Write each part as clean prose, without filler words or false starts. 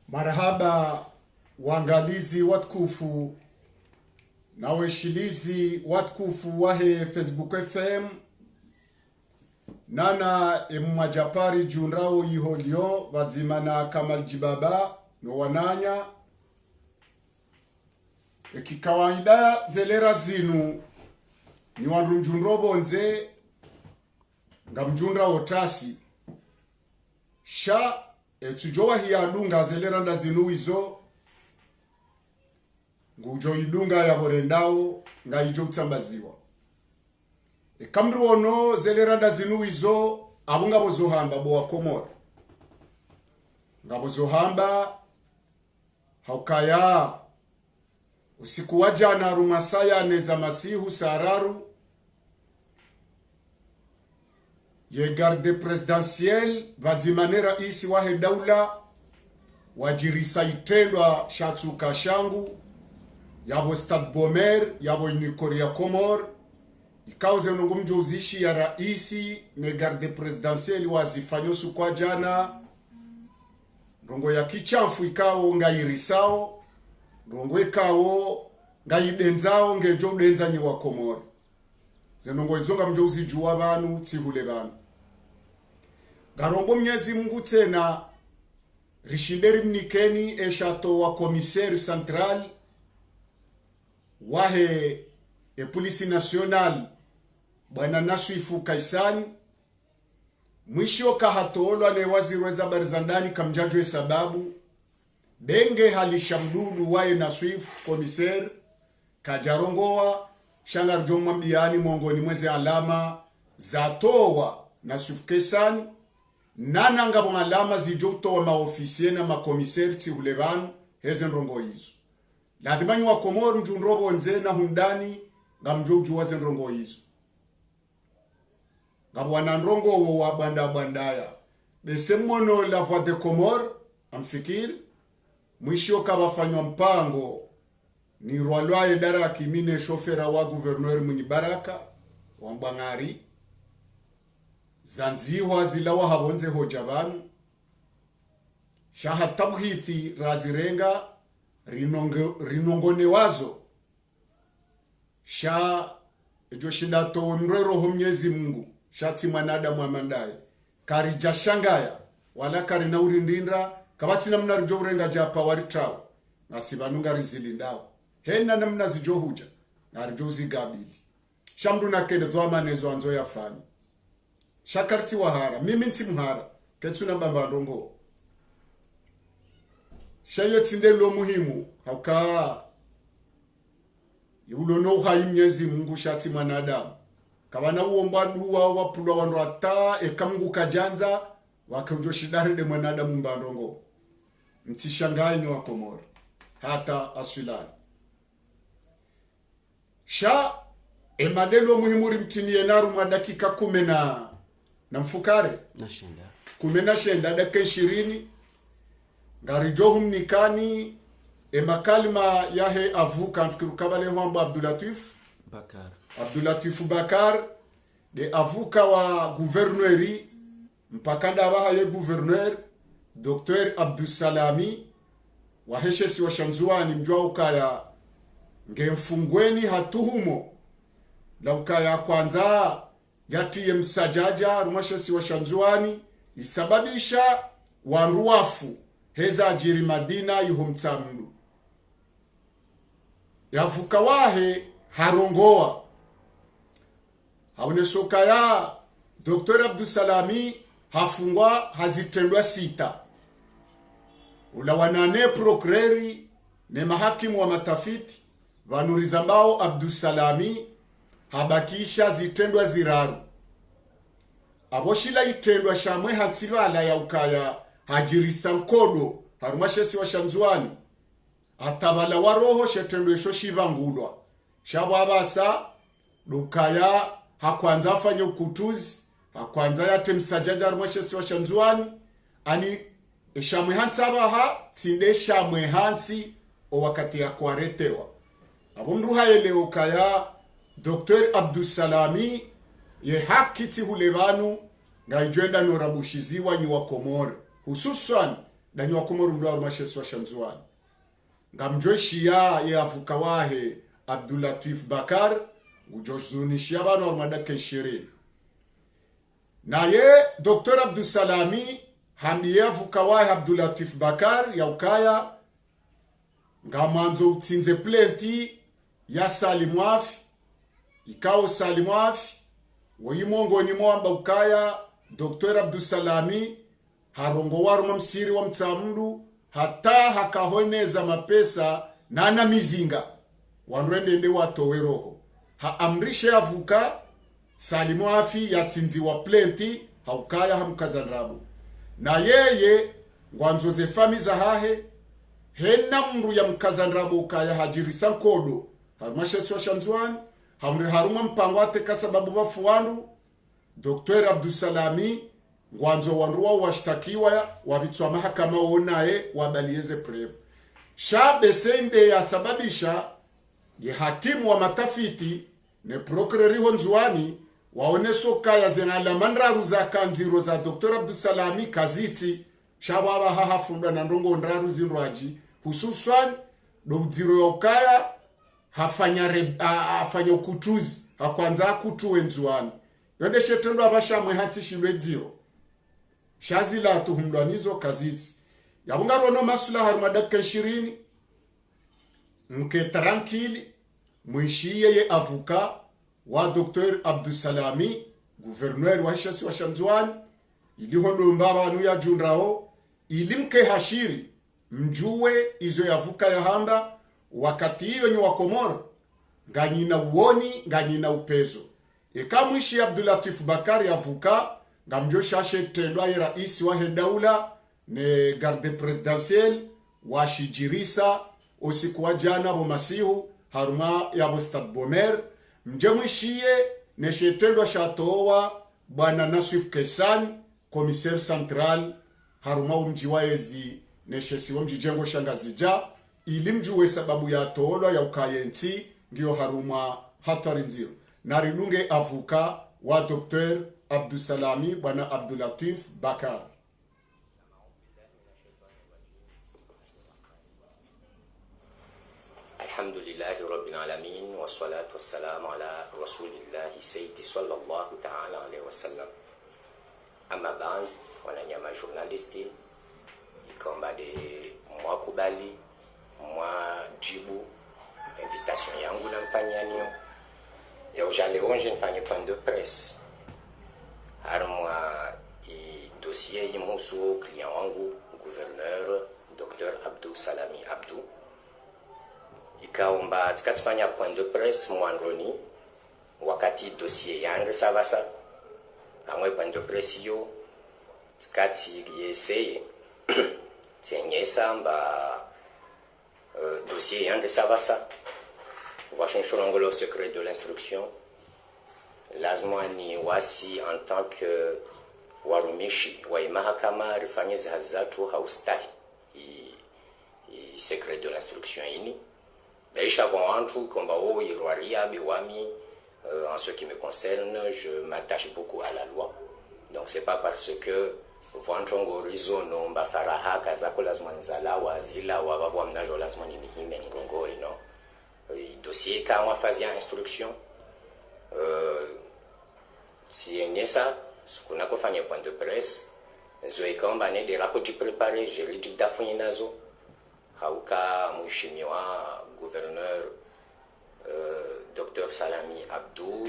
Marhaba waangalizi watukufu na weshilizi watukufu wahe Facebook FM nana emwajapari junrao yiholio wadzimana Kamal Jibaba no wananya ekikawaida zelera zinu ni wanrunjunrobo nze ngamjunra otasi sha etujowa hiya dunga zelera nda zinu izo ngujo idunga ya borendao nga ijo utsambaziwa kamru ono zelera nda zinu izo abunga bozohamba bo wakomora nga bozohamba haukaya usiku wa jana rumasaya neza masihu sararu ye garde presidentiel vadzimane raisi wahe daula wajirisa itendwa shatsuka shangu yabo Stade Bomer yabo Nikoria Komor ikauze nungumjo uzishi ya raisi ne garde presidentiel wazifanyo sukwa jana rongo ya kichamfu ikao ngairisao rongo ikao ngaidenzao ngejo denza nyi wa Komori zenongo izonga mjo uzijua banu tsihule banu garombo Mwenyezi Mungu tena rishinderi mnikeni eshato wa commissaire central wahe e polisi national bwana Nasifu Kaisani mwisho kahatolwa ne waziri wa habari za ndani kamjajwe sababu benge halishamdudu wae Nasifu commissaire kajarongoa shangar jomwa mbiani mongoni mweze alama zatowa Nasifu Kaisani nana ngabo alama zijoto wa maofisier na makomiseri tihulevanu hezen rongo hizo ladhimanyi wa Komoro mjunrobo nze na hundani ngamjoju wa zen rongo hizo ngabo wananrongo wa bandaya besemono la voix de Comore amfikiri mwisho kabafanywa mpango ni rwalwa idara kimine shofera wa gouverneur Munyibaraka wa Mbangari zanziwa zilawa habonze hojabanu shaha tabhithi razirenga rinongone wazo sha joshidato mrero ho Mwenyezi Mungu shatsi mwanadamu amandaye karija shangaya wala karina urindindra kabatina mnarujo urenga japa waritrao nasibanunga rizilindao hena namna zijohuja narijo zigabili shamdu na kende dhwama nezo anzo yafanya shakarti wahara mimi nti mhara ketsuna bamba ndongo shayo tinde lo muhimu hauka yulono hayi Mwenyezi Mungu shati mwanadamu kabana uomba duwa wapulwa wandu ata ekamgu kajanza wakejo shidare de mwanadamu mbandongo mtishangai ni wa Komoro hata asulani sha emadelo muhimu rimtinie naru mwa dakika 10 na mfukare nashenda 10 dakika 20 ngarijohum nikani emakalima yahe avuka mfikiru kabale homba Abdulatif Bakar de avuka wa gouverneuri mpakanda abaha ye gouverneur Dr. Abdusalami wa heshesi wa Shanzuani mjua ukaya ngemfungweni hatuhumo la ukaya kwanza yati msajaja rumashesi wa Shanzuani isababisha wanruafu heza jiri Madina yuhumtsamdu yavuka wahe harongoa haune soka ya Dr. Abdusalami hafungwa hazitendwa 6 ula wanane procureri ne mahakimu wa matafiti vanurizambao Abdusalami habakisha zitendwa ziraru aboshila itendwa shamwe hatsilwala ya ukaya hajirisa nkodo harumashesi wa Shanzuani atabala waroho shetendwe sho shivangulwa shabwabasa lukaya hakwanza afanye ukutuzi hakwanza yate msajaja harumashesi wa Shanzuani ani eshamwe hansi abaha tsinde shamwe hansi o wakati ya kwaretewa abundu hayeleo kaya Dr. Abdusalami ye haki ti hulevanu ngaijwenda norabushiziwa nyi wa Komoro hususan danyi wa Komoro mdu wa rumashesu wa Shamzuani ngamjoishia ye avuka wahe Abdulatif Bakar ujozunishia bano wa rumadake 20 na ye Dr. Abdusalami hambiye avuka wahe Abdulatif Bakar ya ukaya ngamanzo utsinze plenti ya Salimwafi ikao Salimwafi woyimongo ni mwamba ukaya Dr. Abdusalami harongo waruma msiri wa mtsamndu hata hakahoneza mapesa nana mizinga wanrende nde watowe roho haamrishe avuka Salimwafi yatsinzi wa plenti haukaya hamkazanrabu na yeye ngwanzo ze famiza hahe hena mru ya mkazanrabu ukaya hajirisa nkodo harumashesu wa Shamzuani haruma mpango ateka sababu bafuwandu Dr. Abdusalami ngwanzo wanruwa washtakiwa wabitswa mahakama onaye wabalieze preve shabe sende ya sababisha ye hakimu wa matafiti ne procureur honzuani waoneso kaya zenala manraru za kanziro za Dr. Abdusalami kaziti shababa hahafunda na ndongo ndraru zinrwaji hususan doziro yokaya hafanya ukutuzi hakwanza kutuwe nzuani yonde shetendo abashamwe hansi shilwe dziro shazila tuhumdwanizo kaziti yabunga rono masula harumadaka 20 mke tranquille mwishiye ye avuka wa Dr. Abdusalami gouverneur wa Hishasi wa Shamzuani ilihondo mbabanu ya junrao ilimke hashiri mjuwe izo yavuka ya hamba wakati hiyo ni wa Komoro nganyina uoni nganyina upezo ekamwishi Abdulatif Bakari avuka ngamjosha shetendwa ye rais wa daula ne garde presidentielle wa shijirisa usiku wa jana bo masihu haruma ya bo Stade Bomer mjemwishiye ne shetendwa shatowa bwana Nasif Kesan commissaire central haruma umji wa ezi ne shesi wa mjijengo shangazija ilimjuwe sababu ya toolwa ya ukayenti ngiyo haruma hatari nziro naridunge avuka wa Dr. Abdusalami bwana Abdulatif Bakar. Alhamdulillahi rabbil alamin wassalatu wassalamu ala rasulillahi sayyidi sallallahu ta'ala alayhi wasallam. Amma ba'd, wananyama journalisti ikomba de mwakubali mwajibu invitation yangu na mfanyaniyo ya ujale onje nifanye point de presse harumwa i dossier imusu client wangu gouverneur Dr. Abdusalami Abdu ikaomba tikatifanya point de presse mwandroni wakati dossier yangu savasa amwe point de presse yo tikati yeseye tienyesa mba dossier yangu savasa washonshorongolo secret de l'instruction lazima ni wasi en tant que warumishi wa mahakama rifanye zihazatu haustahi i secret de l'instruction ini daisha kwa antu komba o irwaria biwami en ce qui me concerne je m'attache beaucoup à la loi donc c'est pas parce que vantongo rizono mbafaraha kazako lazima nzala wazila wabavwa mnajo lazima ni mihime ngongo ino dossier ka en phase d'instruction si nessa kuna kufanya point de presse zoikomba ne de rapports préparés juridiques dafuni nazo hauka mheshimiwa gouverneur Dr. Salami Abdu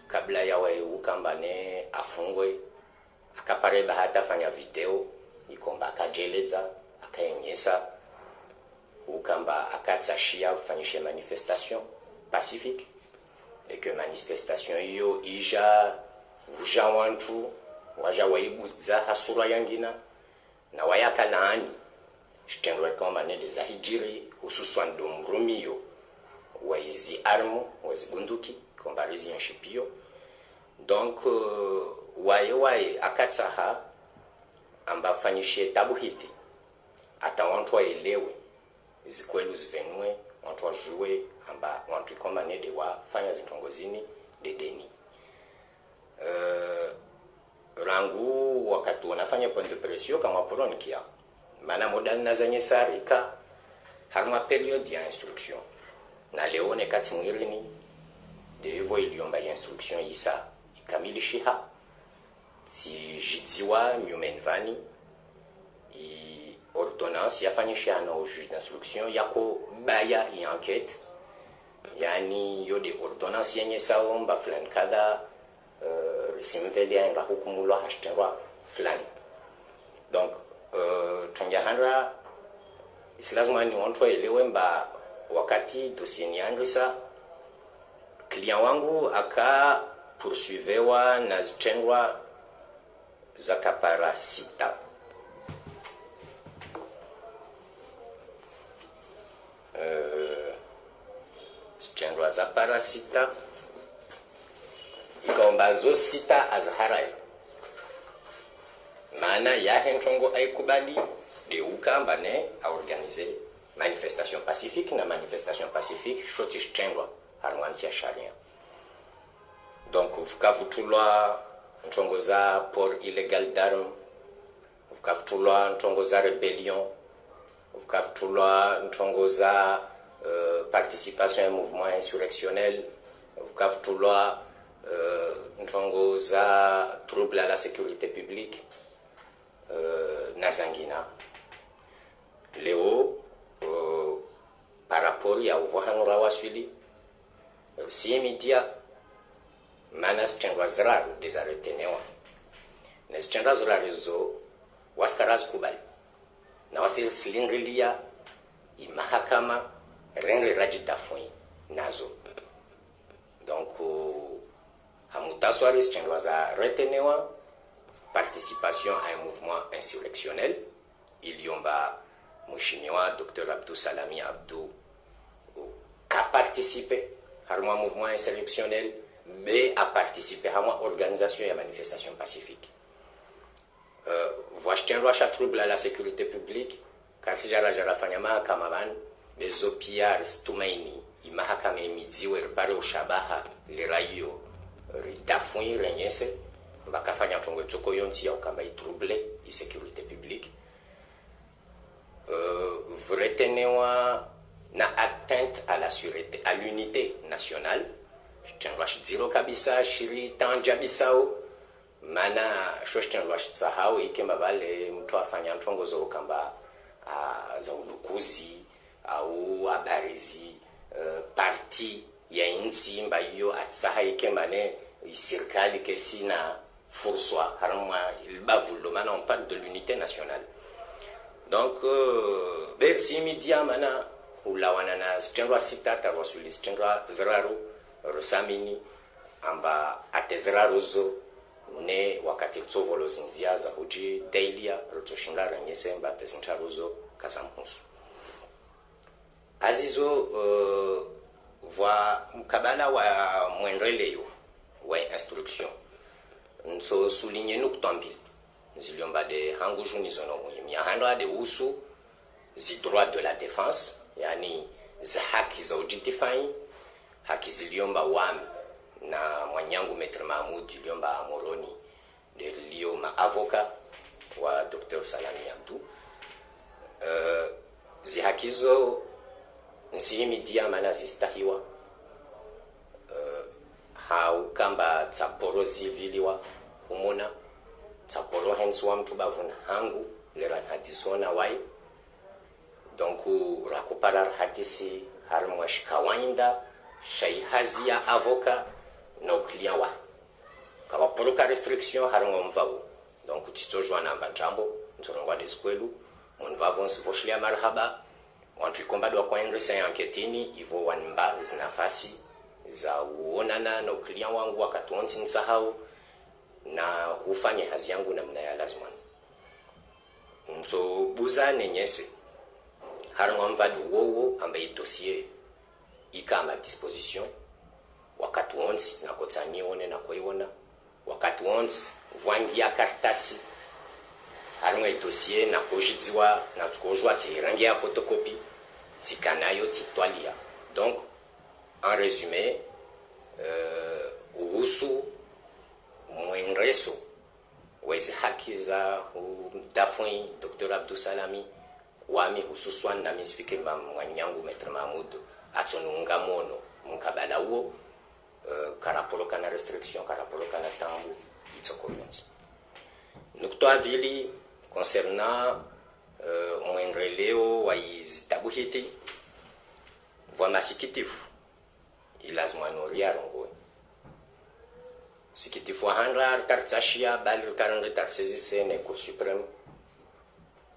kabla ya wewe ukambane afungwe akapare bahata fanya video ikomba akajeleza akayenyesa ukamba akatsashia kufanyisha manifestation pacifique et que manifestation hiyo ija vuja wantu waja waiguza hasura yangina na wayaka laani shitendwe kama nele za hijiri hususan domrumio waizi armo waizi bunduki kombarizi yanshipio donc waye akatsaha amba fanyishe tabuhiti hata wantu waelewe zikwelu zivenue wantu wajue amba wantu koma nede wafanya zintongozini dedeni. Rangu wakati wanafanya point de pression kama poroni kia mana modal na zenye sarika harma period ya instruction na leo ne kati mwirini de hivyo iliomba ya instruction isa ikamilishiha si jidziwa nyumenvani i ordonnance yafanyisha na juge d'instruction yako baya i enquête yani yode ordonnance yenye saomba fulani kadha simveli ya nga hukumulwa hashterwa fulani. Donc tunjahandra isilazima ni wantu waelewe mba wakati dossier niangisa client wangu aka poursuivewa na zitengwa za kapara sita. Zitengwa za parasita ikaomba zo sita azharai maana ya hentongo aikubali de ukamba ne a organiser manifestation pacifique na manifestation pacifique shoti shtengwa harwanzi ya sharia. Donc vukavutulwa ntongo za port illégal d'armes, vukavutulwa ntongo za rebellion, vukavutulwa ntongo za participation à un mouvement insurrectionnel, vukavutulwa ntongo za trouble à la sécurité publique nazangina leo par rapport ya uvohanura waswili si media manas chengwa zraru dezaretenewa na chengwa zraru zo waskaraz kubali na wasil silingilia imahakama renre rajitafoi nazo. Donc hamutaswari chengwa za retenewa participation à un mouvement insurrectionnel iliomba mheshimiwa Dr. Abdou Salami Abdou a participé à un mouvement insurrectionnel mais a participé à une organisation et manifestation pacifique. Voici trouble à la sécurité publique car si jara fanyama kamaban des opiars tumaini imahakama imidziwe repare ushabaha lirayo ritafuni renyese bakafanya tongo tsoko yonti ya ukamba itrouble i sécurité publique. Vretenewa na atteinte à la sûreté à l'unité nationale chengwa zero kabisa shiri tanja bisao mana shoshtenwa sahau ikemba bale mtu afanya ntongo zo kamba za udukuzi au abarizi parti ya insi mba hiyo atsaha ikemba ne serikali kesina forswa harma ilbavulo mana on parle de l'unité nationale. Donc bersi media mana ulawana na stengwa sita tarwasuli stengwa zraru rusamini amba atezraru zo ne wakati tsovolo zinzia za uji dailia rutoshinga renyesemba tezintaruzo kazamhusu azizo wa mkabala wa mwendeleyo wa instruction nso souligner nukta mbili ziliomba de hangu junizono muhimu ya handwa de usu zi droit de la défense yani za haki za ujitifai haki ziliomba wami na mwanyangu Maître Mahmoud iliomba amoroni de lioma avoka wa Dr. Salami Abdou zi hakizo nsimi dia mana zistahiwa haukamba tsaporo ziviliwa humona tsaporo henswa mtu bavuna hangu lera hadisona wai. Donc rakuparar hadisi harmwa shikawainda shaihazia avoka no client wa kawa poroka restriction harmwa mvao. Donc titojo na mbajambo ntorongwa de skwelu monvavo nsivoshlia marhaba wantu ikombado wa kwaendresa ya anketini ivo wanimba zinafasi za uonana na client wangu wakati wonti nsahau na hufanye hazi yangu na mna ya lazima nso buza nenyese harmwa mvadu wowo ambaye dossier ikama disposition wakati wonti na kotani one na koiona wakati wonti vangia kartasi harimwe dossier na kojidziwa na tukojwa tirangi ya photocopie tikanayo titwalia. Donc en résumé uhusu mwenreso wezi haki za dafui Dr. Abdou Salami wami hususwan na misfike mwanyangu Maître Mahmoud atonunga mono mkabala huo karapolo kana restriction karapolo kana tambu itsokoyonzi nuktoa vili concernant mwenreleo wa izitabuhiti vwa masikitifu ilazima noria rongo sikitifu handra tartashia bali karendre tarsezi ne Cour suprême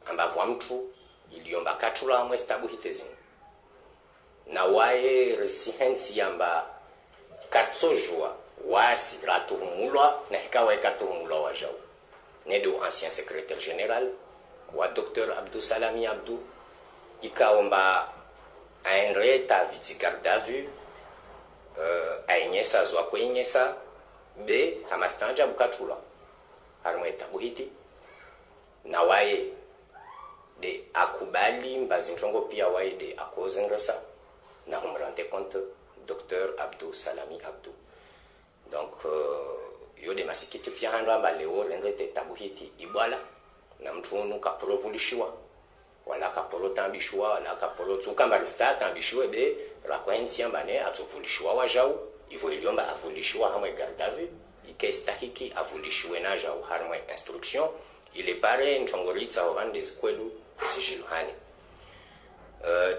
amba vwa mtu iliomba katula mwestabuhite zini na wae resihensi yamba kartsojwa wasi ratuhumulwa na hikawa ikatuhumulwa wajau nedo ancien secrétaire général wa Dr. Abdou Salami Abdou ikaomba aenreta viti garde à vue ainyesa zwa kwenyesa be hamastanja bukatula harumeta buhiti na wae de akubali mbazinjongo pia wae de akozengresa na humrante compte Dr. Abdou Salami Abdou. Donc yo de masikiti fya handwa baleo rendete tabuhiti ibwala na mtunu kaprovulishiwa wala kapolo tambishwa wala kapolo tukamba rista tambishwe be rakwensi ambane atuvulishwa wajau ivo iliomba avulishiwa hamwe garde à vue ikestahiki avulishiwe na jau harmwe instruction ile pare nchongoritsa ovande skwelu sijiluhani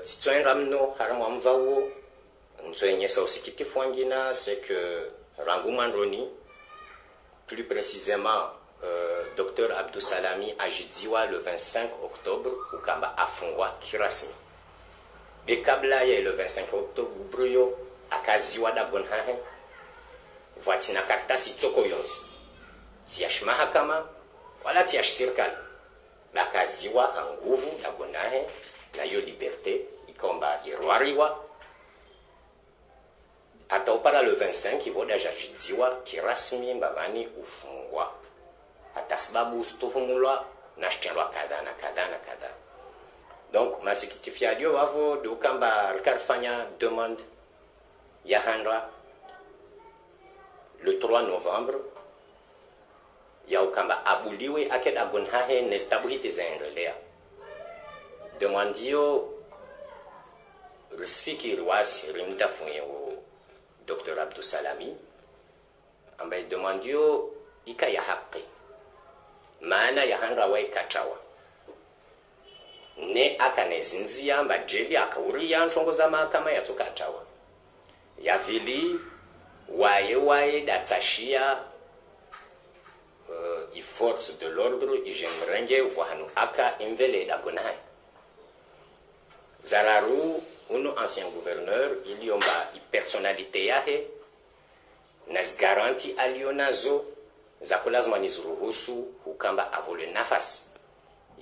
titsoen ramno harmwa mvawo ntsoenyesa usikitifu wangina c'est que Rangou Mandroni, plus précisément Dr. Abdou Salami ajidiwa le 25 octobre au Kamba Afungwa Kirasmi. Bekabla ya le 25 octobre bruyo akaziwa da bonhahe voitina karta si tsoko yonzi tiash mahakama wala tiash sirkal bakaziwa anguvu da bonhahe na yo liberté ikomba irwariwa ata upara le 25 ivoda jajidziwa kirasmi mbavani ufungwa hata sababu ustuhumulwa na shtenwa kadha na kadha na kadha. Donc masikitifu adio wavo de ukamba rikarfanya demande ya handra le 3 novembre ya ukamba abuliwe akeda bonhahe nestabuhite zaendelea demandio risfiki riwasi rimdafunye Dr. Abdou Salami ambaye demandio ika ya haki maana ya handra wa ikachawa ne akanezinzia mbajeli akauria nchongoza mahakama ya tukachawa ya vili waye datashia i force de l'ordre ijemrenge vwahanu aka imvele dagonai zararu uno ancien gouverneur iliomba i personnalité yahe nas garanti alionazo za kulazima nizuruhusu ukamba avole nafasi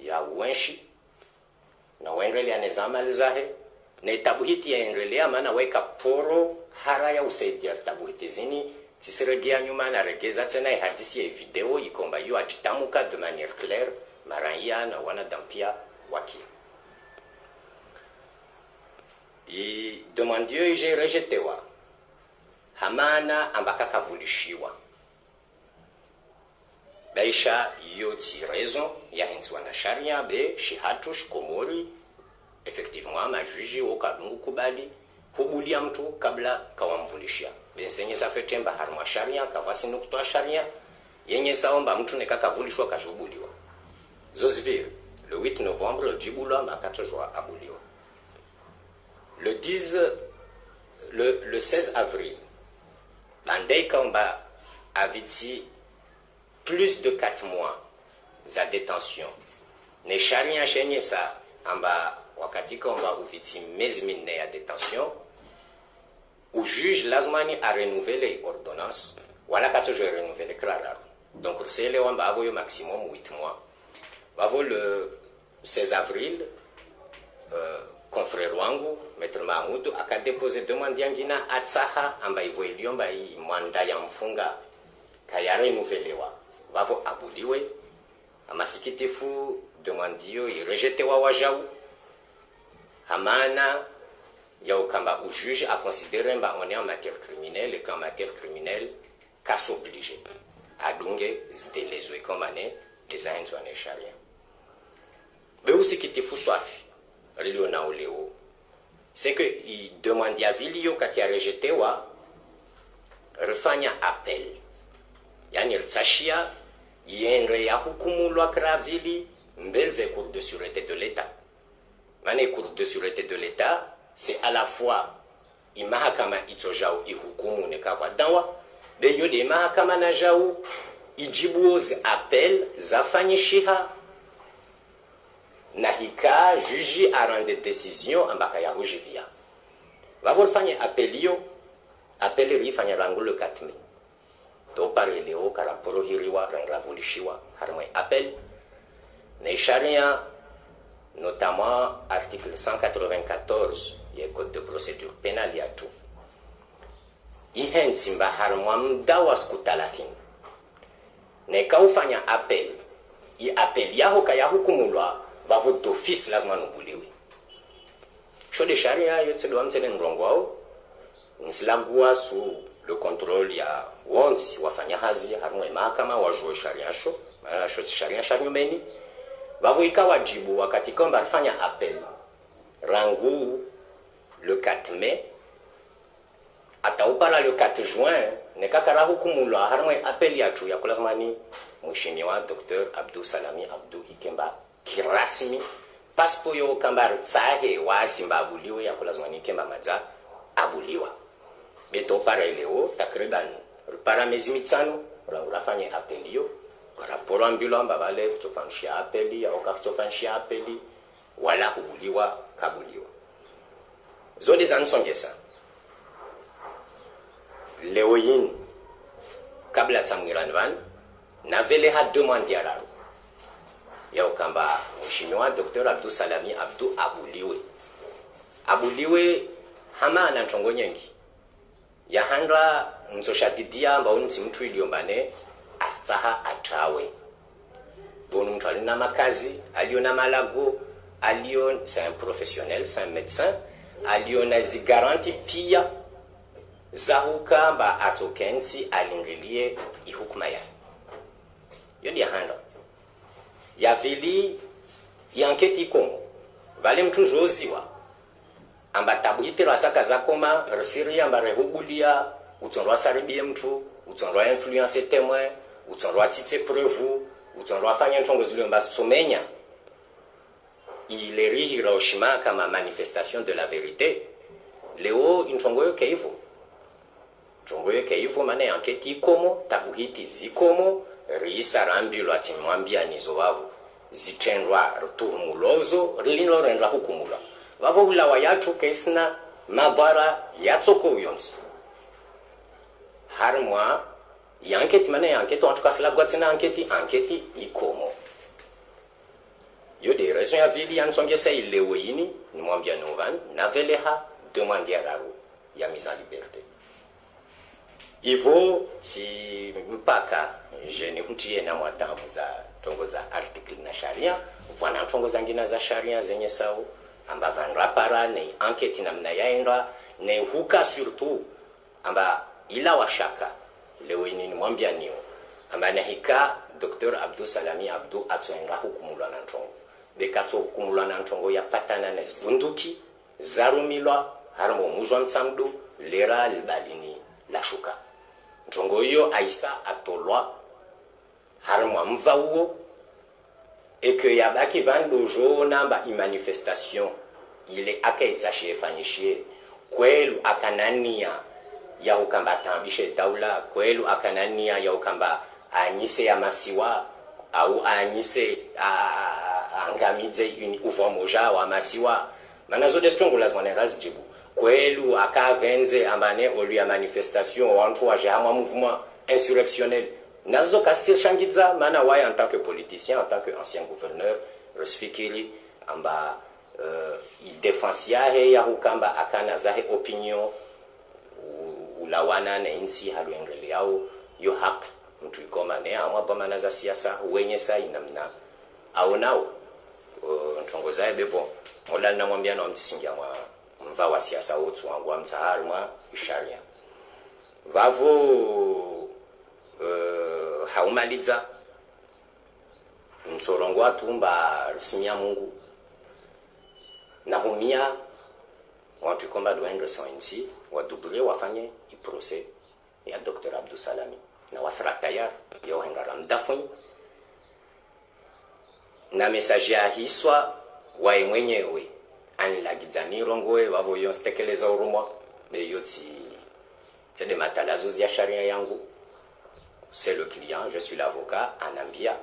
ya wenshi na waendelea nezamali zahe na tabuhiti ya endelea maana weka poro hara ya usaidia tabuhiti zini tisiregia nyuma na regeza tena hadisi ya video ikomba yu atitamuka de manière claire maranya na wana dampia waki i demandio ije rejetewa hamana ambaka kavulishiwa baisha yoti raison ya hinzwa na sharia be shihatush komori effectivement ma juge au kadungu kubali hubulia mtu kabla kawamvulishia bensenye safetemba harma sharia kavasi nuktoa sharia yenye saomba mtu nekakavulishwa kashubuliwa zozivir le 8 novembre le jibula makatojwa abuliwa le 16 avril bandei kamba aviti plus de 4 mois za détention ne sharia shenye sa amba wakati kamba uviti mezi minne ya détention ou juge lazmani a renouvelé ordonnance wala katojo renouvelé klara donc c'est le wamba avoyo maximum 8 mois bavo le 16 avril confrère wangu Maître Mahmoud akadepose demande yangina atsaha amba ivo iliomba i mwanda ya mfunga kaya renouvelewa bavo abuliwe amasikitifu demandio irejete wa wajau hamana ya ukamba ou juge a considéré mba on est en matière criminelle et qu'en matière criminelle qu'à s'obliger à dunge zdelezwe komane les ahenzo ane sharia be usikitifu swafi rilio na uleo c'est que il demande ya vilio kati ya rejeté wa refanya appel yani rtsashia yendre ya hukumulwa kravili mbelze cour de sûreté de l'état mané cour de sûreté de l'état c'est à la fois imahakama itojao ihukumu nekava dawa de yode mahakama na jao ijibuoze appel zafanyishiha na hika juji a rende décision ambaka ya hujivia vavol fanye appelio appel rifanya rangu le 4 mai to pare leo karaporo hiriwa rangravulishiwa harmai appel na sharia notamment article 194 du code de procédure pénale ya tout ihensi mba harmwa mdawa siku 30 na kaufanya appel i appel yaho kaya hukumulwa bavo d'office lazima nubuliwe shode sharia yotselwa mtene nrongwao nsilagua sous le contrôle ya wonsi wafanya hazi harmwe mahakama wajue sharia sho maana sho sharia shanyumeni bavo ikawajibu wakati kwamba alifanya appel rangu le 4 mai ataupala le 4 juin nekakara hukumulwa harmwe appel ya tu ya kulazimani mheshimiwa Dr. Abdou Salami Abdou Ikemba kirasmi paspo yo kamba tsahe wa simba abuliwe ya kulazimani Ikemba madza abuliwa beto para leo takriban para miezi mitano urafanya appel yo raporo ambulamba bale futofanshia appeli ya okafutofanshia appeli wala kubuliwa kabuliwa zodi zansongesa leo yin kabla tsamwiran van na vele ha demande ya laro ya ukamba mheshimiwa Dr. Abdou Salami Abdou abuliwe hama na ntongo nyengi ya handra nzoshadidia amba unti mtu iliombane astaha atrawe bonu mtu alina makazi alio na malago alio c'est un professionnel c'est un médecin alio na zi garanti pia zahuka mba atokensi alingilie ihukuma ya yodi ya handra ya vili yanketi kongo vale mtu joziwa amba tabuitira saka zakoma resiri amba rehubulia utonrwa saribie mtu utonrwa influence témoin utonrwa tite preuve utonrwa fanya ntongo zile mba somenya ileri Hiroshima kama manifestation de la vérité leo ntongo yo keivo mane anketi komo tabuhiti zikomo risa rambilo atimwambia nizo wavu zitendwa rutuhumulozo rilino rendra hukumula vavo ula wayatu kesina mabara yatsoko uyonsi harmwa yanketi mane yanketi en tout cas la gwatina anketi ikomo yo de raison ya vili yansongesa ilewe yini nimwambia novan naveleha demander raro ya mise en liberté ivo si mpaka je ne kutie na mwatambu za tongo za article na sharia vwana tongo za ngina za sharia zenye sawa amba vandra para ne enquête namna yaenda ne huka surtout amba ila washaka leo ni mwambia niyo amba na hika Dr. Abdou Salami Abdou atwenga hukumulwa na ntongo bekato hukumulwa na ntongo ya patana na bunduki zarumilwa harmo mujwan samdo lera libalini la shuka ntongo hiyo aisa atolwa harmo mvauo et que yabaki vando jona ba manifestation ile akaitsache fanyishie kwelu akanania ya ukamba tambishe daula kwelu akanania ya ukamba anyise ya masiwa au anyise angamidze une uvomoja wa masiwa manazo de strongo lazima nerazi jibu kwelu akavenze ambane olu ya manifestation wantu wa jama mouvement insurrectionnel nazo kasir shangidza mana wai en tant que politicien en tant que ancien gouverneur resfikiri amba idefensiahe ya hukamba akana zahe opinion ulawana na insi haluengele yao yo hak mtu ikomane amwa bamana za siasa wenye sai namna au nao ntongoza bebo mola na mwambia na mtisingia mwa mva wa siasa wotu wangu wa mtahari mwa isharia vavo haumaliza msorongo watumba risimia Mungu na humia watu komba doendre sainti wa double wafanye i procès ya Dr. Abdou Salami na wasra tayar yo hengara mdafuni na message ya hiswa wa mwenyewe anilagizani rongoe wavo yo stekeleza urumwa be yoti c'est de matalazo ya sharia yangu c'est le client je suis l'avocat anambia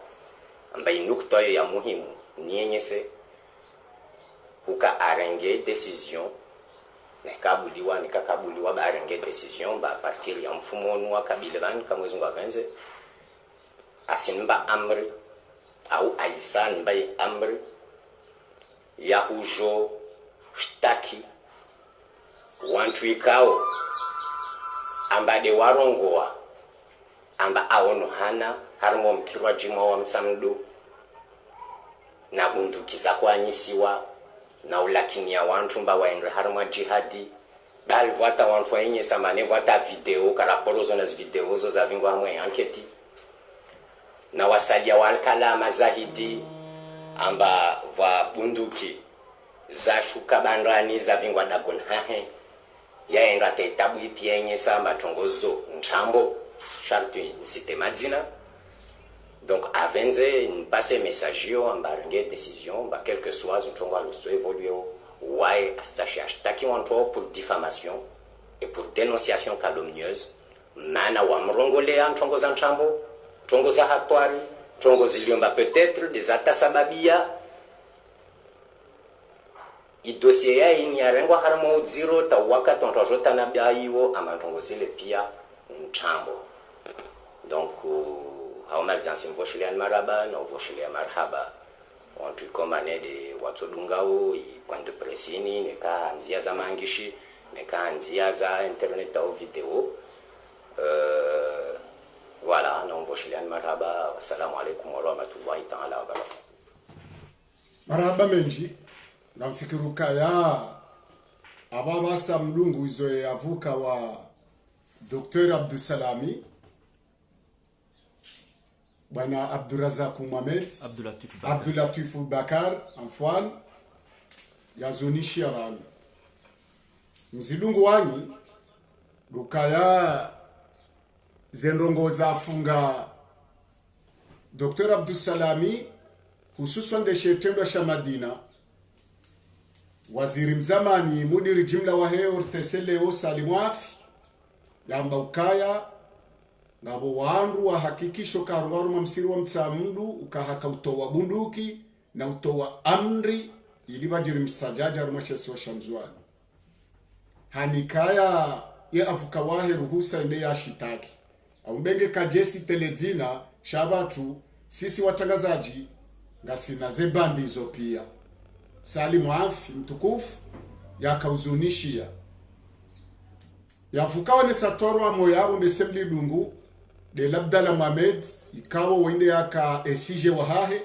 ambaye nukta ya muhimu niyenyese uka arenge decision nikakabuliwa ba arenge decision ba partir ya mfumo onu wa kabileban kama mwezi wa kanze asinba amri au aisan bai amri ya hujo shtaki wantu ikao amba de warongoa amba aono hana harimo mkirwa jima wa msamdo na bunduki za kwanyisiwa na ulakini ya wantu mba waendre harimo jihadi bali vata wantu wenye samane vata video karaporo zona video zo za vingwa mwe anketi na wasalia walkala mazahidi amba va bunduki za shuka bandrani za vingwa dagon hahe yaenda tetabu itienye samba tongozo nchambo sharti nsite madzina donc avenze npasse message yo ambarenge décision ba quel que soit ntongo alusto évoluer ouais astaki wanto pour diffamation et pour dénonciation calomnieuse mana wa mrongole ntongo za nchambo tongo za hatwari tongo ziliomba peut-être des atasababia i dossier ya inyarengwa harmo zero ta wakati ontojota na baiwo amantongo zile pia nchambo donc haumaliza simvoshilia maraba na uvoshilia marhaba wantu komane de watodungao i kwando presini neka nzia za mangishi neka nzia za internet au video voilà na uvoshilia marhaba assalamu alaikum wa rahmatullahi ta'ala wa barakatuh marhaba menji na mfikiruka ya ababasa mdungu izo yavuka wa Dr. Abdou Salami bwana Abdurazak Mohamed Abdou Latif Bakar Anfwan yazonishi abantu mzilungu wanyi lukaya zendongo zafunga Dr. Abdou Salami hususan de shetendo sha Madina waziri mzamani mudiri jimla wa heo teseleo salimwafi yamba ukaya ngabo wandu wa hakikisho karwaruma msiri wa mtsamdu ukahaka utowa bunduki na utowa amri ili bajiri msajaja rumashesi wa shamzuani hanikaya ya afuka wahe ruhusa inde ya shitaki aumbenge kajesi telezina shabatu sisi watangazaji ngasina zebandi hizo pia Salimu afi mtukufu yakauzunishia yafukawa ni satorwa moyabo mesemli dungu de labdala Mohamed ikawo wende yaka esije wahahe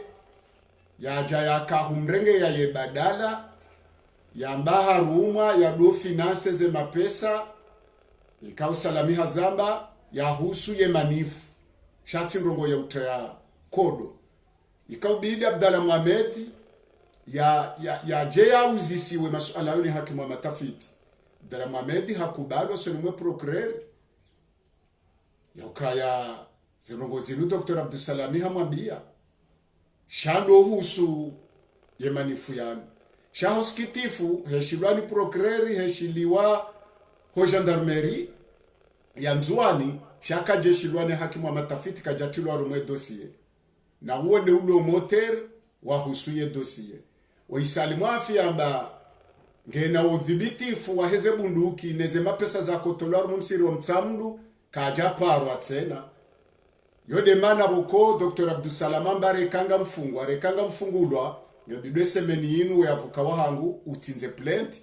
yaja yaka humrenge ya yebadala ya mbaha rumwa ya do finance ze mapesa ikawo salamiha zamba ya husu ye manifu shati nrongo ya utaya kodo ikawo bidi Abdalla Mohamed ya jeya uzisiwe masuala yoni hakimu wa matafiti Abdalla Mohamed hakubalo sonumwe procureur yakaya zinongo zinu Dr. Abdou Salami hamwambia shando husu yemanifu yanu shahoskitifu heshilwani procureur heshiliwa ho gendarmerie ya Nzuani shaka jeshilwani hakimu wa matafiti kajatilwa rumwe dossier na uone ulo moter wa husuye dossier waisalimu afi amba ngena udhibitifu wa heze bunduki neze mapesa za kotolwa mumsiri wa mtsamdu kaja parwa tena yode mana boko Dr. Abdou Salama mbare kanga mfungulwa ngedwe semeni yinu yavuka wahangu utsinze plant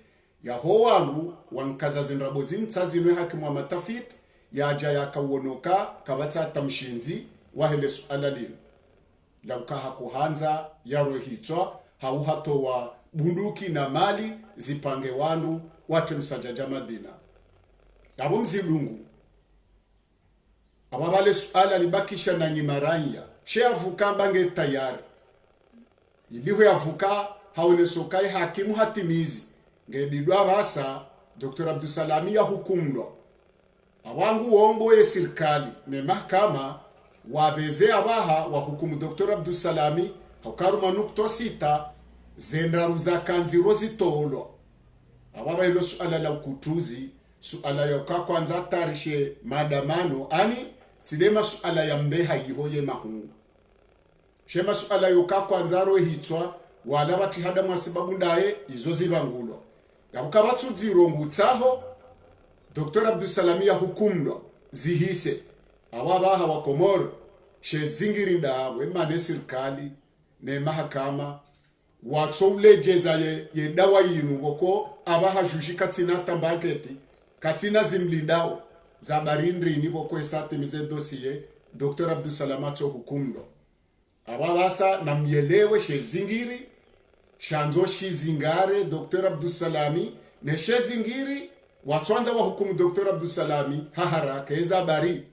ya ho wangu wankaza zinrabo zintsazinwe hakimu wa matafiti yaja yakauonoka kabatsa tamshinzi wahele suala lino la ukaha kuhanza yarwe hitwa hauhatowa bunduki na mali zipange wandu wate msajaja Madina yabo mzilungu ababale suala libakisha na nyimaranya she avuka mbange tayari iliwe avuka haone sokai hakimu hatimizi ngedidwa basa Dr. Abdusalami ya hukumlwa awangu wombo ye serikali ne mahakama wabeze abaha wa hukumu Dr. Abdusalami haukaruma nukto sita zendraru za kanziro zitolwa ababa ilo suala la ukutuzi suala ya kwanza tarishe maandamano ani tidema suala ya mbeha yihoye mahungu shema suala ya kwanza ro hitwa wala batihada mwasibabu ndaye izo zibangulwa yabuka batuziro ngutsaho Dr. Abdusalami ya hukumlwa zihise awabaha wa Komoro shezingiri ndawe mane serikali ne mahakama watsowulejeza ye dawa yinu boko abaha juji katsina tambaketi katsina zimlindao za barindri ni boko esate mize dossier Dr. Abdusalami to hukumlwa ababasa na myelewe shezingiri shanzo shizingare Dr. Abdusalami ne shezingiri watwanza wa hukumu Dr. Abdusalami haharaka ezabari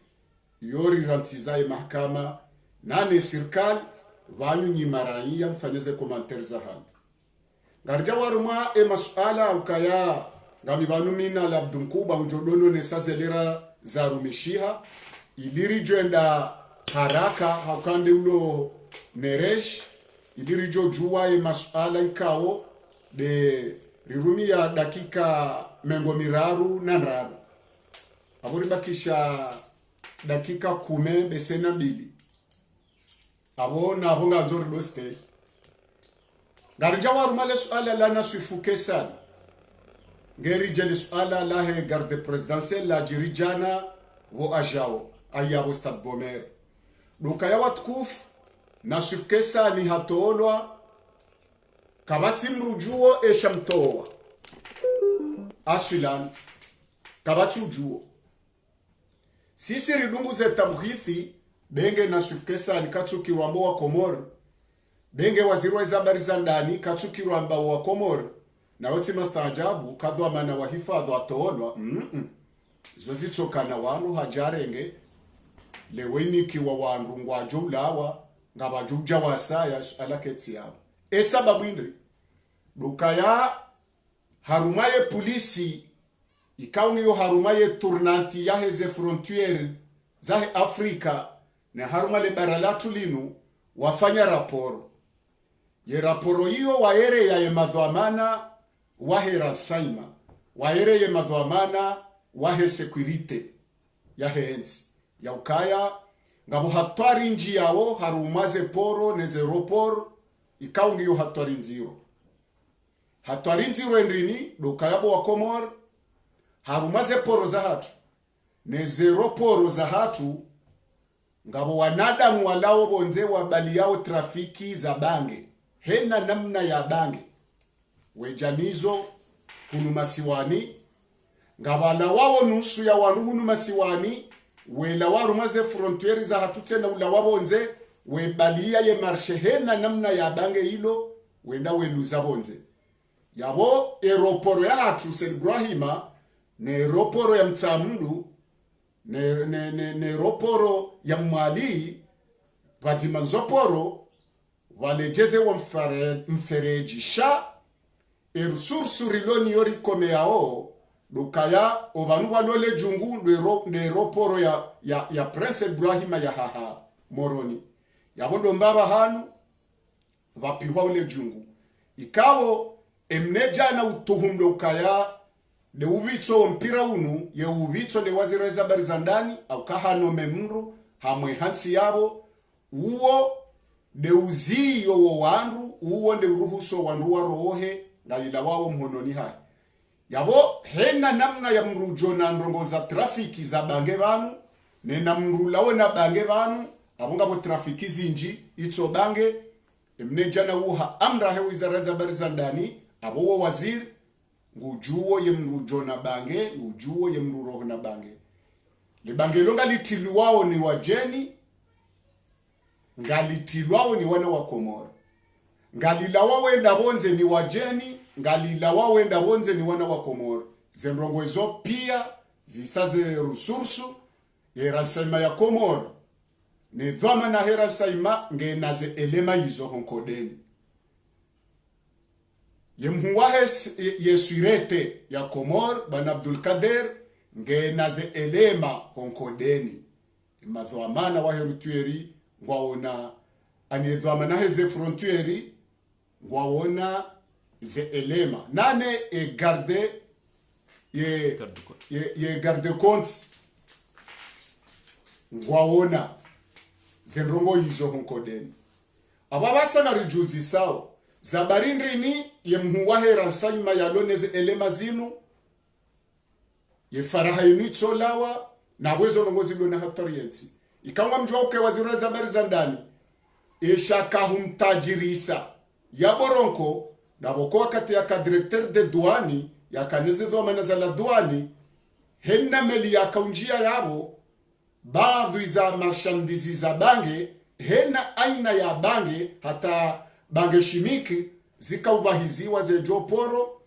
yori rantizaye mahakama nane serikali vanyu nyimaraiya mfanyeze komantere za handi ngarja waruma masuala ukaya ngami vanu mina la abdunkuba ujodono ne sazelera za rumishiha iliri joenda haraka haukande ulo neresh iliri jo juwa masuala ikao de rirumia dakika mengo miraru na nraru aburi bakisha dakika 10 besena mbili abona abonga nzori doste garja warumale suala la nasifuke sana ngeri jeli suala la he garde presidentielle la jirijana wo ajao ayabo stad bomer dukaya watkuf nasifuke sana hatolwa kabati mrujuo eshamtowa asulan kabati ujuo sisi ridungu ze tamhithi benge nasufkesa nikatsuki wambo wa Komoro benge waziri wa habari za ndani katsuki wambo wa Komoro na wote mastaajabu kadwa mana wa hifadhi atolwa zozi tsokana wanu hajarenge leweni kiwa wandu ngwajo lawa ngabajuja wasaya alaketi yabo sababu indri dukaya harumaye polisi ikauni yo harumaye tournanti ya heze frontiere za Afrika na harumale baralatu linu wafanya raporo ye raporo hiyo waere ya yemadhamana wahera saima waere yemadhamana wahe security ya hensi ya ukaya ngabo hatwari nji yao harumaze poro neze roporo ikaungi yo hatwari nziro endrini dokayabo wa Komoro harumaze poro za hatu ne zero poro za hatu ngabo wanadamu walao bonze wabali yao trafiki za bange hena namna ya bange wejanizo hunu masiwani ngabala wao nusu ya wanu hunu masiwani wela warumaze frontieri za hatu tena ula wabonze webalia ye marshe hena namna ya bange hilo wenda weluza bonze yabo aeroporo ya hatu Sen Ibrahima ne aeroporo ya Mtsamdu ne aeroporo ya Mwali vatimanzoporo walejeze wa mferejisha sursuriloni yori kome yao dukaya obanu walole jungu ne aeroporo ya Prince Ibrahima ya haha moroni yabodo mbaba hanu vapiwa ule jungu ikawo emneja na utuhumdo ukaya de ubitso mpira unu ye ubitso de wazireza barizandani au kahano memru hamwe hansi yabo uo de uziyo wo wandu uo de uruhuso wandu warohe dalila wao mhononi hai yabo hena namna ya mrujo na ndongoza trafiki za bange banu nena mrulawe na bange banu abunga bo trafiki zinji itso bange emneja na uha amra he wizareza barizandani abo waziri ngujuo ye mrujo na bange ngujuo ye mruroho na bange libangelo ngalitilwao ni wajeni, ngalitilwao ni wana wa Komoro. Ngalilawa wenda bonze ni wajeni, ngalilawa wenda bonze ni wana wa Komoro. Zenrongo hizo pia zisaze rusursu yeransaima ya Komoro. Ni dhama na heransaima ngenaze elema hizo honkodeni. Yemhuwahes yesuirete ya Komoro bana Abdul Kader ngenaze elema honkodeni. Imadhuamana wa herutueri ngwaona anedhuamana heze frontueri ngwaona ze elema. Nane garde ye garde compte ngwaona zenrongo hizo honkodeni. Ababasa na rijuzi sao zabarindrini ye mhuwahe ransaima ya loneze elema zinu ye faraha inito lawa na wezo rongozi lona hatoriensi ikangwa mjwa uke wazirwe za bari za ndani ishaka humtajirisa ya boronko na boko wakati ya ka directeur de douani ya kaneze dhomana za la douani henna meli ya kaunjia yabo baadhi za marchandise za bange henna aina ya bange hata bange shimiki zikaubahiziwa zejo poro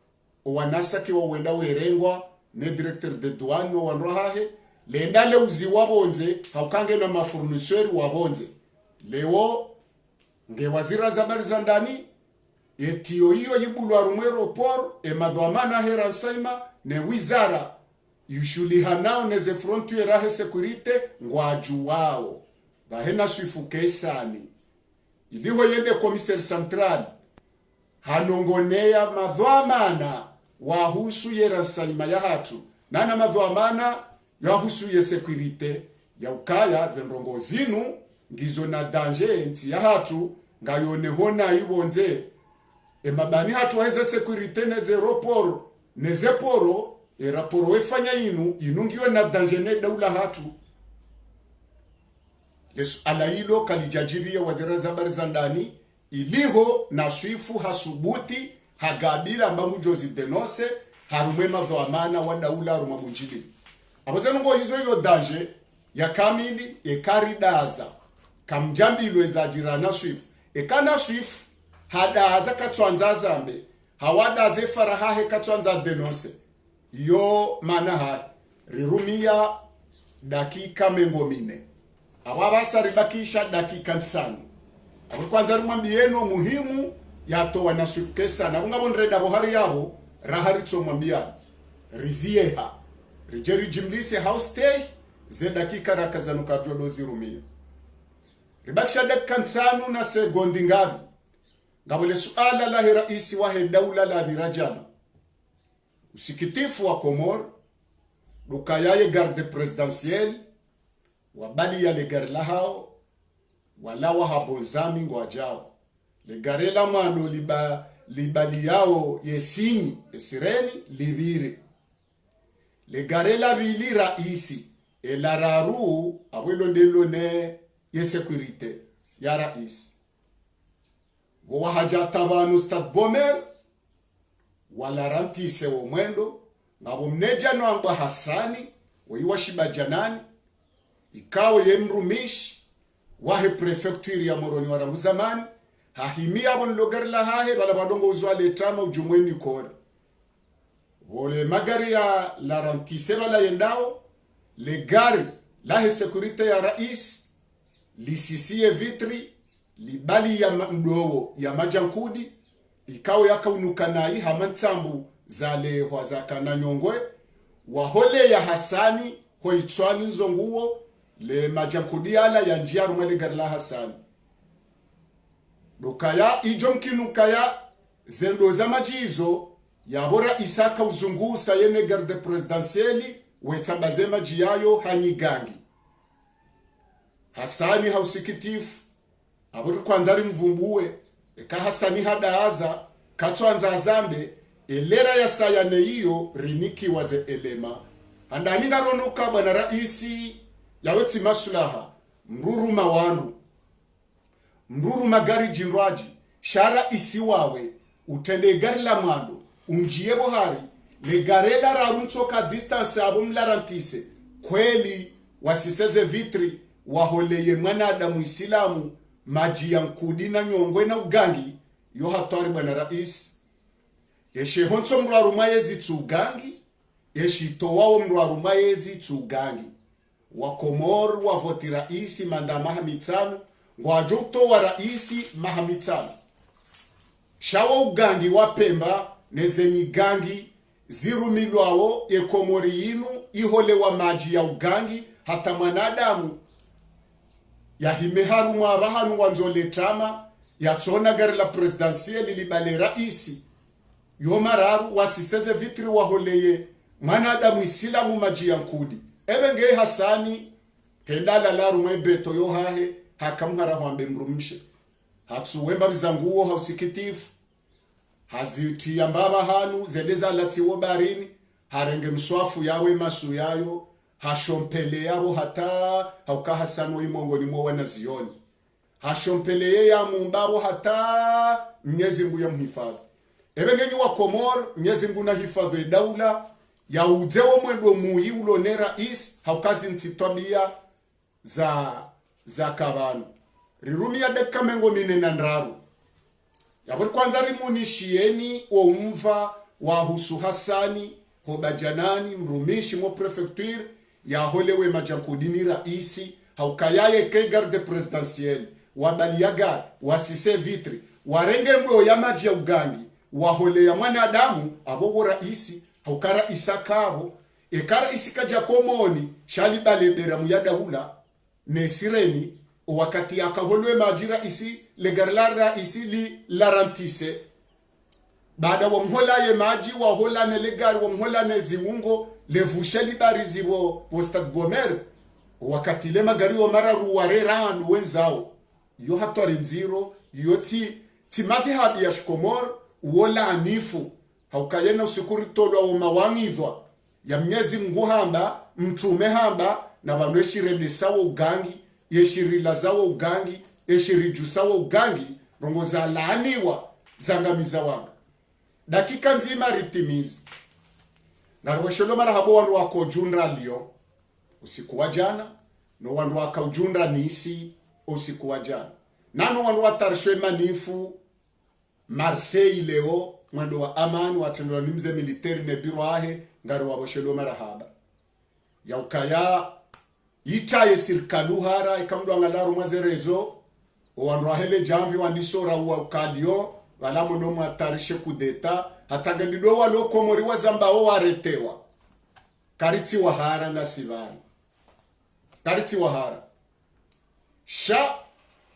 wanasaki wa wenda werengwa ne directeur de douane wa wanrohahe lenda leuzi wabonze haukange na mafurniseri wabonze leo nge wazira za bari za ndani etio hiyo yibulwa rumwero poro emadhamana hera saima ne wizara yushulihanao neze frontiera he securite ngwaju wao bahena suifuke sani iliho yende komisari central hanongonea madhamana wahusu yera saima ya hatu nana madhamana yahusu ye securite ya ukaya zenrongo zinu ngizo na danger nti ya hatu ngayone hona ibonze mabani hatu heze securite neze roporo neze poro raporo wefanya inungiwe na danger ne daula hatu lesu alailo kalijajibia wazira za bari za ndani iliho na swifu hasubuti hagabira mbangu jozi denose harume madhamana wa daula rumabunjili abazenu ngo hizo hiyo danger ya kamili ekaridaza kamjambi ilweza jirana swifu ekana swifu hadaza katwanza zambe hawadaze farahahe katwanza denose yo manaha rirumia dakika mengomine awabasa ribakisha dakika nsano kwanza rumwambieno muhimu yato wana swifu kesa na ngabonreda bohari yabo raharitso mwambiana rizieha rijeri jimlise house stay ze dakika rakazanuka jolo zirumia ribakisha dakika nsano na segondi ngabi ngabole suala la raisi wa daula la birajana usikitifu wa Komoro dukayaye garde presidentielle wabali ya legare lahao wala wa habozami ngwajao legare la mano libali yao yesinyi esireni libire legare la bili raisi elararu awelo ndelo ne ye securite ya raisi wa hajata banu stad bomer wala rantise wo mwendo ngabo mneja no amba Hasani wiwashiba janani ikawe yemrumish wahe prefecture ya Moroni wa Ramuzamani hahimia bon logar la hahe bala badongo uzwale tama ujumweni kora wole magari ya la rantise bala yendao le gari la he securite ya rais lisisie vitri libali ya mdowo ya majankudi ikawe yakaunukanai hamantsambu zale hwazakana nyongwe wahole ya Hasani hoitswani nzonguo le majankudi ala ya njia rumele garla Hasani dokaya ijomkinukaya zendo za majizo yabora Isaka uzungu sayene garde presidentielle wetambaze majiyayo hanyigangi Hasani hausikitifu aburi kwanzari mvumbuwe eka Hasani hadaaza katwanza zambe elera ya sayane iyo riniki waze elema andani ngaronuka bwana raisi yaweti masulaha mruru mawandu mruru magari jinrwaji shara isiwawe utende gari la mwando unjie bohari le garela raruntoka distance abum larantise kweli wasiseze vitri waholeye mwanadamu Islamu maji ya nkudi na nyongwe na ugangi yo hatwari bwana rais yeshe honso mraruma yezi tsugangi yeshi towawo mraruma yezi tsugangi wa Komor wa voti raisi manda mahamitsano ngwajo wa raisi mahamitsano shawa ugangi wa Pemba nezenyi gangi zirumilwawo ye Komori yinu ihole wa maji ya ugangi hata mwanadamu yahimeharu mwabahanu wanzoletama yatsona gari la presidentiel libale raisi yomararu wasiseze vitri waholeye mwanadamu Islamu maji ya nkudi ebenge Hasani kendala laru mwebeto yohahe hakamhara hwambe mrumshe hatsuwemba bizanguo hausikitifu haziti yambaba hanu zedeza latiwo barini harenge mswafu yawe masu yayo hashompele yabo hata hauka Hasano imongoni mwa wanazioni hashompele ya mumbabo hata Mwenyezi Mungu yamhifadhi ebengenyi wa Komor Mwenyezi Mungu na hifadhi daula ya uzewo mwendo muyi ulone rais haukazi ntitwabia za kabanu rirumi ya deka mengo mine na ndaru yaburi kwanza rimunishieni wa umva wa Husu Hasani Hobajanani mrumishi mo prefecture ya holewe majankudini raisi haukayaye ke garde presidentiel wabaliaga wasise vitri warenge mdo ya maji ya ugangi wahole ya mwanadamu abogo raisi haukara isakabo ekara isikaja komoni shali balebera muyada hula nesireni wakati akaholwe majira isi legarlara isi li larantise baada wa mhola ye maji wa hola ne legari wa mhola ne ziungo levusheli barizi wo stad bomer wakati le magari wa mararu warera handu wenzao yo hatwari nziro yo ti madhhabi ya Komor wola anifu haukayena usikuri tolwa wa mawangidhwa ya Mwenyezi Mungu hamba mtume hamba na banweshire sawo ugangi yeshirila zawo ugangi yeshiriju sawo ugangi rongo za laaniwa zangamiza wanga dakika nzima ritimizi ngarwesholo mara habo wandu wako junra lio usiku wa jana no wandu waka ujunra nisi usiku wa jana nano wandu watarshwe manifu Marseille leo mwendo wa amani watendwa nimze militeri ne biro ahe ngari waboshelo mara haba ya ukaya itaye sirkalu hara ikamdo angalaru mazerezo wandu wahele jamvi wandisora wa ukalio wala modomo atarishe kudeta hataga ndido walo Komori wa Zambao waretewa karitsi wahara nga sivani karitsi wahara sha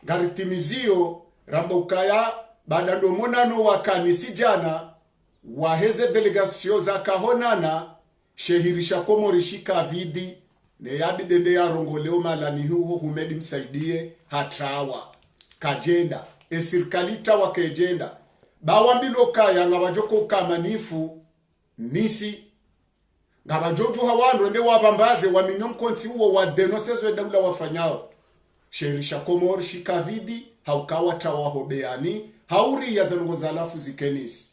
garitimizio rambukaya baada domonano wakanisi jana waheze delegasio za kahonana shehirisha Komori shika vidi ne yabi dende ya rongoleo malani huo humedi msaidie hatawa kajenda esirkalita wa kejenda bawambilo kaya ngabajoko kamanifu nisi ngabajoju hawandu ende wabambaze wa minyon konti huo wa denosezo daula wafanyao shehirisha Komori shika vidi haukawa tawa hobeani hauri ya zanongo zalafu zikenisi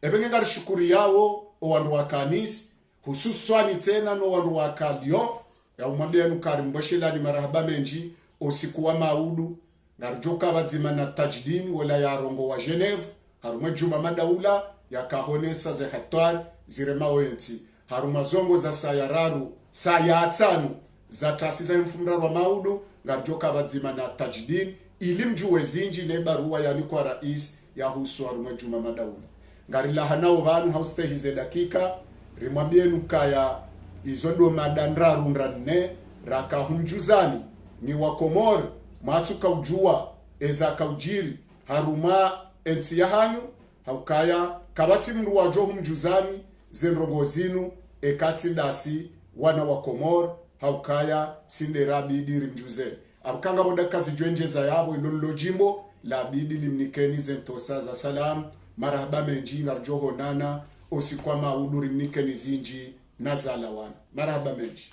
ebenge ngari shukuri yao o wandu wa kanisi hususwani tena no wandu wa kalio ya umwambia nukari mbashela ni marahaba menji usiku wa maudu ngarjoka wazima na tajdini wala ya rongo wa Geneve haruma juma madaula ya kahonesa ze hatwar zirema oenti haruma zongo za sayararu sayatanu za taasisa mfumra wa maudu ngarjoka wazima na tajdini ilimjuwe zinji ne barua yani kwa rais ya Husu haruma juma madaula ngarila hanao vanu hauste hize dakika rimwambie nukaya izodo madandra runranne raka humjuzani ni wa Komor matuka ujua eza kaujiri haruma ensi ya hanyu haukaya kabati mru wa jo humjuzani zenrogozinu ekati dasi wana wa Komor haukaya sindera bidi rimjuze abkanga boda kazi jwenje za yabo ilolo jimbo la bidi limnikeni zentosa za salam marahaba menji ngarjoho nana usikwa mauduri mnikeni zinji na zalawana marahaba menji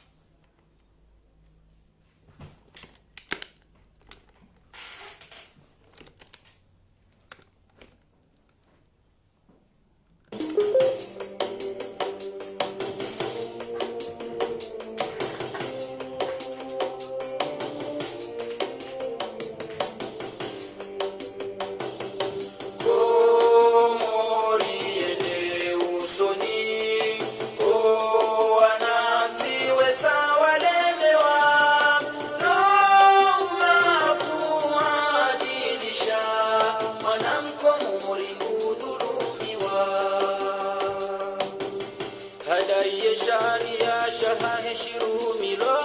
hadaye sharia shahahe shirumilo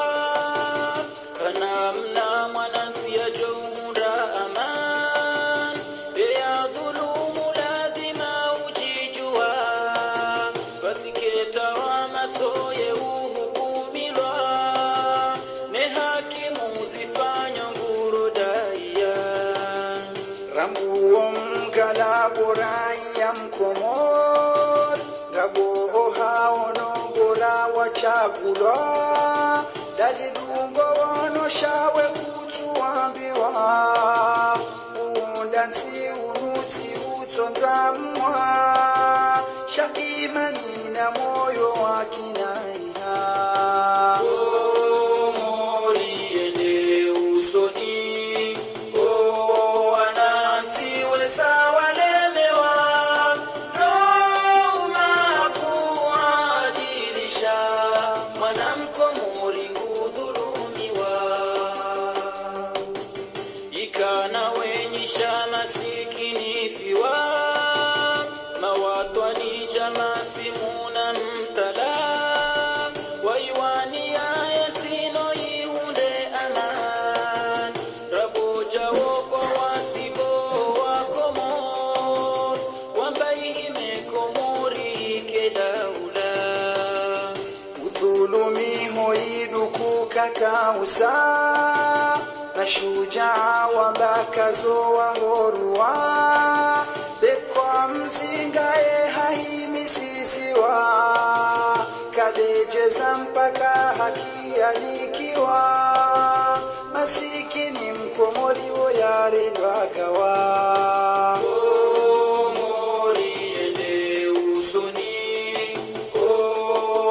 kanamna mwanansi ya jomura aman ya dhulumu lazima ujijua wasiketa wa matoye uhukumilwa ne hakimu zifanya nguro daya rambuo mgala boraya mkomor rabo haono bora wachagulo dalidungo wono shawe kutuambiwa undansi unuti utonzamwa shakimani na moyo wakinaiha mori ende usoni wanansi wesa walemewa no mafu adilisha mwanamko mori kudhulumiwa ikana wenyisha masikini fiwa mawatwani jamasi muna mtala waiwani ayatino ihunde anan raboja woko watibo wakomor wambaihime komori kedaula udhulumi hoiduku kakausa mashujaa wabakazo wahorua bekwa mzingae haimisiziwa kalejeza mpaka haki alikiwa masikini mkomori woyaredwa kawa mori ende usoni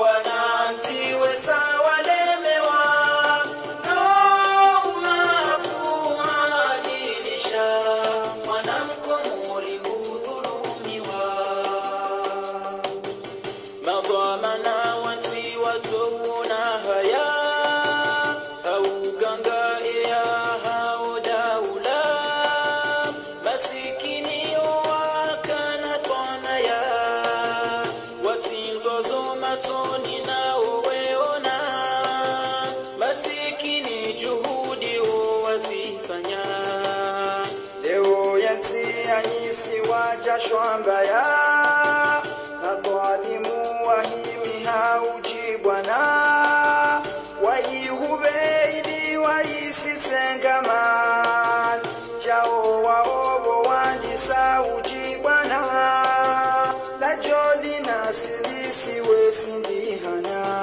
wanansi wesa walemewa no mafu adilisha mwanamko mori hudhulumiwa madhamana wati watuna haya hauganga ya haudaula masikini wakana tona ya watinzozo matoni na uweona masikini juhudi wazifanya leo yansi anyisi waja shwambaya na dhalimu wahimi haujibwana waihubeidi waisisengaman jao waobo wandisa ujibwana la joli na silisi wesindihana